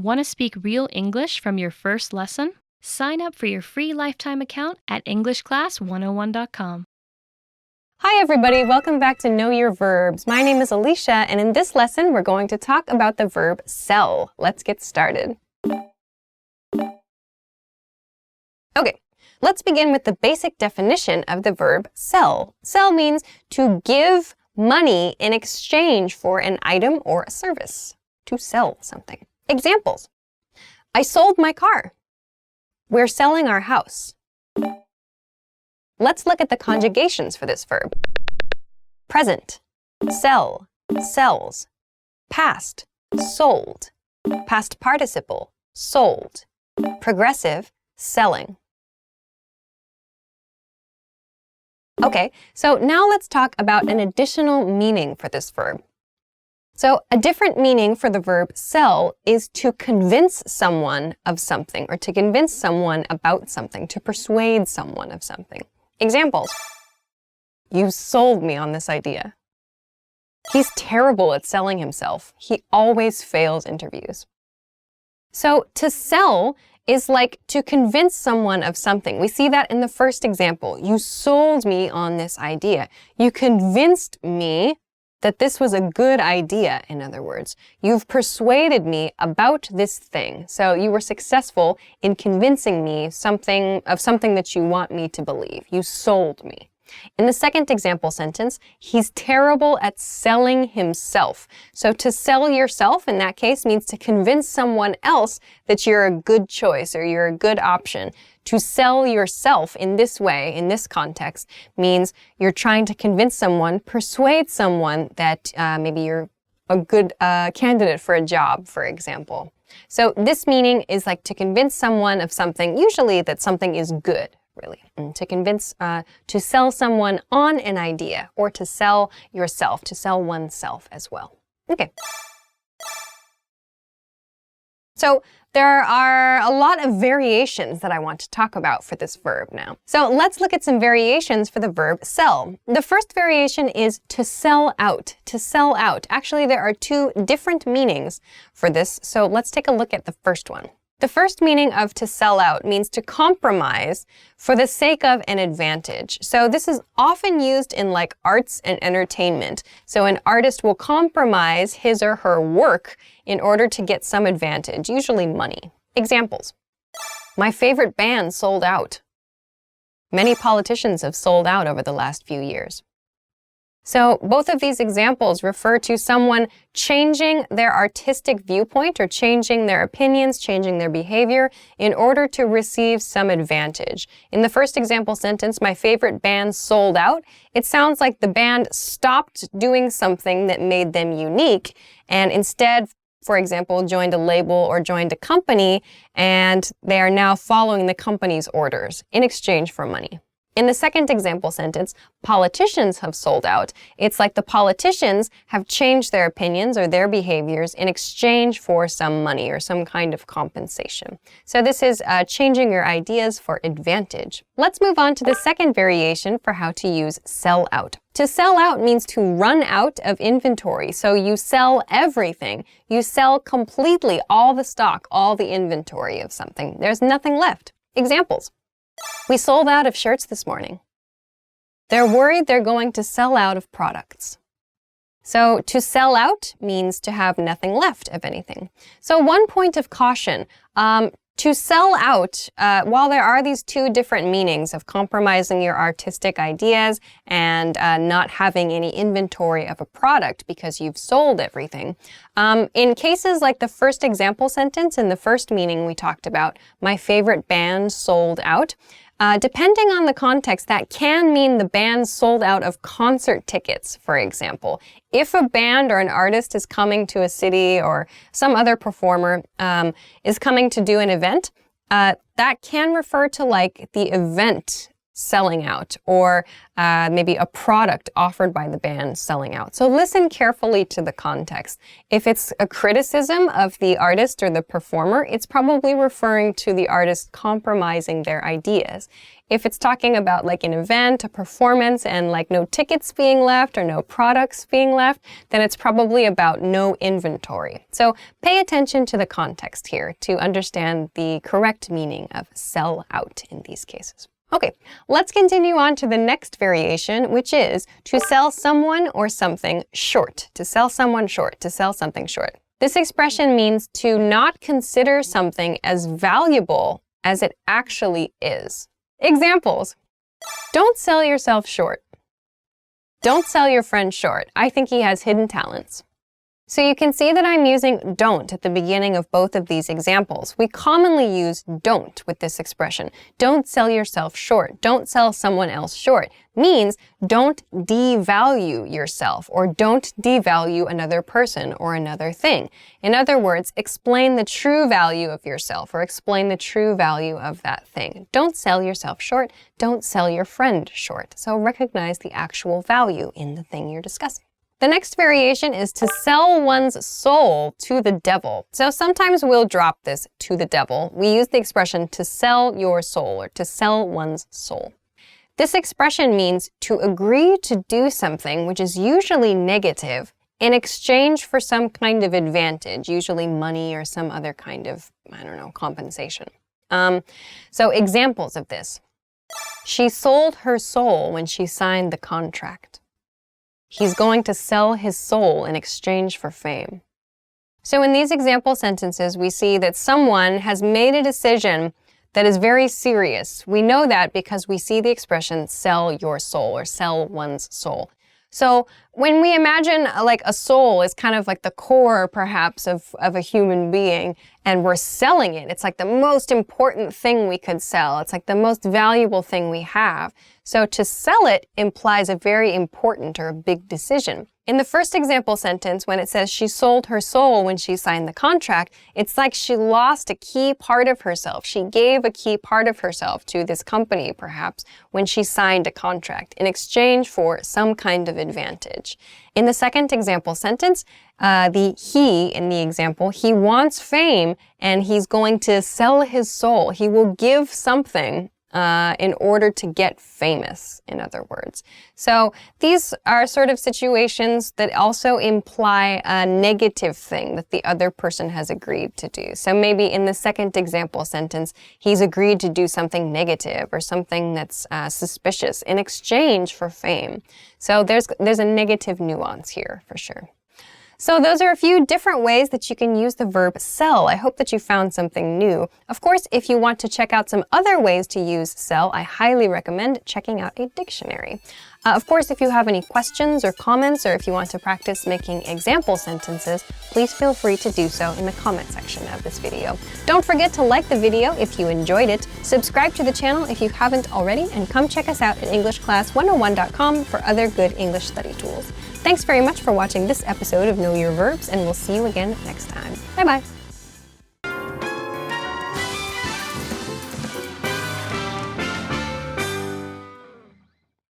Want to speak real English from your first lesson? Sign up for your free lifetime account at EnglishClass101.com. Hi everybody, welcome back to Know Your Verbs. My name is Alicia, and in this lesson we're going to talk about the verb sell. Let's get started. Okay, let's begin with the basic definition of the verb sell. Sell means to give money in exchange for an item or a service. To sell something. Examples. I sold my car. We're selling our house. Let's look at the conjugations for this verb. Present, sell, sells. Past, sold. Past participle, sold. Progressive, selling. Okay, so now let's talk about an additional meaning for this verb. So a different meaning for the verb sell is to convince someone of something, or to convince someone about something, to persuade someone of something. Examples. You sold me on this idea. He's terrible at selling himself. He always fails interviews. So to sell is like to convince someone of something. We see that in the first example. You sold me on this idea. You convinced me that this was a good idea, in other words. You've persuaded me about this thing. So you were successful in convincing me of something that you want me to believe. You sold me. In the second example sentence, he's terrible at selling himself. So to sell yourself in that case means to convince someone else that you're a good choice or you're a good option. To sell yourself in this way, in this context, means you're trying to convince someone, persuade someone that maybe you're a good candidate for a job, for example. So this meaning is like to convince someone of something, usually that something is good. Really, and to convince, to sell someone on an idea, or to sell yourself, to sell oneself as well. Okay. So there are a lot of variations that I want to talk about for this verb now. So let's look at some variations for the verb sell. The first variation is to sell out, to sell out. Actually, there are two different meanings for this, so let's take a look at the first one. The first meaning of to sell out means to compromise for the sake of an advantage. So this is often used in like arts and entertainment. So an artist will compromise his or her work in order to get some advantage, usually money. Examples. My favorite band sold out. Many politicians have sold out over the last few years. So both of these examples refer to someone changing their artistic viewpoint or changing their opinions, changing their behavior in order to receive some advantage. In the first example sentence, my favorite band sold out, it sounds like the band stopped doing something that made them unique and instead, for example, joined a label or joined a company, and they are now following the company's orders in exchange for money. In the second example sentence, politicians have sold out. It's like the politicians have changed their opinions or their behaviors in exchange for some money or some kind of compensation. So this is changing your ideas for advantage. Let's move on to the second variation for how to use sell out. To sell out means to run out of inventory. So you sell everything. You sell completely all the stock, all the inventory of something. There's nothing left. Examples. We sold out of shirts this morning. They're worried they're going to sell out of products. So to sell out means to have nothing left of anything. So one point of caution, to sell out, while there are these two different meanings of compromising your artistic ideas and not having any inventory of a product because you've sold everything, in cases like the first example sentence and the first meaning we talked about, my favorite band sold out, depending on the context, that can mean the band sold out of concert tickets, for example. If a band or an artist is coming to a city or some other performer is coming to do an event, that can refer to like the event selling out, or maybe a product offered by the band selling out. So listen carefully to the context. If it's a criticism of the artist or the performer, it's probably referring to the artist compromising their ideas. If it's talking about like an event, a performance, and like no tickets being left or no products being left, then it's probably about no inventory. So pay attention to the context here to understand the correct meaning of sell out in these cases. Okay, let's continue on to the next variation, which is to sell someone or something short. To sell someone short, to sell something short. This expression means to not consider something as valuable as it actually is. Examples: don't sell yourself short. Don't sell your friend short. I think he has hidden talents. So you can see that I'm using don't at the beginning of both of these examples. We commonly use don't with this expression. Don't sell yourself short. Don't sell someone else short means don't devalue yourself, or don't devalue another person or another thing. In other words, explain the true value of yourself, or explain the true value of that thing. Don't sell yourself short. Don't sell your friend short. So recognize the actual value in the thing you're discussing. The next variation is to sell one's soul to the devil. So sometimes we'll drop this to the devil. We use the expression to sell your soul, or to sell one's soul. This expression means to agree to do something which is usually negative in exchange for some kind of advantage, usually money or some other kind of, compensation. So examples of this: she sold her soul when she signed the contract. He's going to sell his soul in exchange for fame. So in these example sentences, we see that someone has made a decision that is very serious. We know that because we see the expression sell your soul, or sell one's soul. So when we imagine like a soul is kind of like the core perhaps of a human being, and we're selling it, it's like the most important thing we could sell. It's like the most valuable thing we have. So to sell it implies a very important or a big decision. In the first example sentence, when it says she sold her soul when she signed the contract, it's like she lost a key part of herself. She gave a key part of herself to this company, perhaps, when she signed a contract in exchange for some kind of advantage. In the second example sentence, the he in the example, he wants fame and he's going to sell his soul. He will give something in order to get famous, in other words. So these are sort of situations that also imply a negative thing that the other person has agreed to do. So maybe in the second example sentence, he's agreed to do something negative or something that's suspicious in exchange for fame. So there's a negative nuance here for sure. So those are a few different ways that you can use the verb sell. I hope that you found something new. Of course, if you want to check out some other ways to use sell, I highly recommend checking out a dictionary. Of course, if you have any questions or comments, or if you want to practice making example sentences, please feel free to do so in the comment section of this video. Don't forget to like the video if you enjoyed it, subscribe to the channel if you haven't already, and come check us out at EnglishClass101.com for other good English study tools. Thanks very much for watching this episode of Know Your Verbs, and we'll see you again next time. Bye-bye.